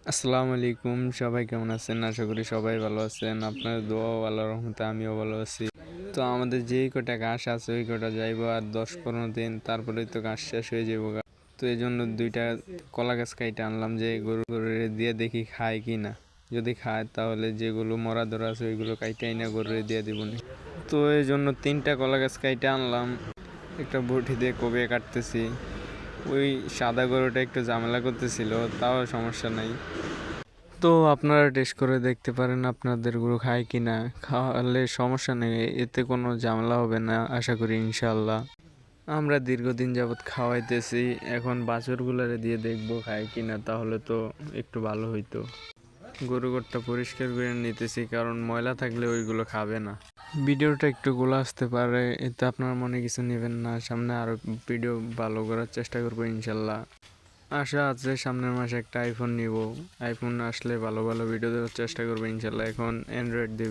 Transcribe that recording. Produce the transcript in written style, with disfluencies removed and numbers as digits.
আসসালামু আলাইকুম, সবাই কেমন আছেন? আশা করি সবাই ভালো আছেন। আপনাদের দোয়া ও আল্লাহর রহমতে আমিও ভালো আছি। তো আমাদের যেই কটা ঘাস আছে ওই কটা যাইবো আর 10-15 দিন, তারপরেই তো ঘাস শেষ হয়ে যাবো গা। তো এই জন্য দুইটা কলা গাছ কাইটে আনলাম যে গরুরে দিয়ে দেখি খায় কি না। যদি খায় তাহলে যেগুলো মরা ধরা আছে ওইগুলো কাইটে আইনা গরুরে দিয়ে দিব নি। তো এই জন্য 3টা কলা গাছ কাইটে আনলাম, একটা বটি দিয়ে কোবিয়ে কাটতেছি। ওই সাদা গরুটা একটু ঝামেলা করতেছিল, তাও সমস্যা নাই। তো আপনারা টেস্ট করে দেখতে পারেন আপনাদের গরু খায় কি না। খাওয়ালে সমস্যা নেই, এতে কোনো ঝামেলা হবে না আশা করি ইনশাল্লাহ। আমরা দীর্ঘদিন যাবৎ খাওয়াইতেছি, এখন বাছুরগুলারে দিয়ে দেখবো খায় কি না, তাহলে তো একটু ভালো হইতো। গরু ঘরটা পরিষ্কার করে নিতেছি, কারণ ময়লা থাকলে ওইগুলো খাবে না। ভিডিওটা একটু গোলা আসতে পারে, এতে আপনার মনে কিছু নেবেন না। সামনে আরো ভিডিও ভালো করার চেষ্টা করবো ইনশাল্লাহ। আশা আছে সামনের মাসে একটা আইফোন নিব। আইফোন আসলে ভালো ভালো ভিডিও দেওয়ার চেষ্টা করবো ইনশাল্লাহ। এখন অ্যান্ড্রয়েড দিব।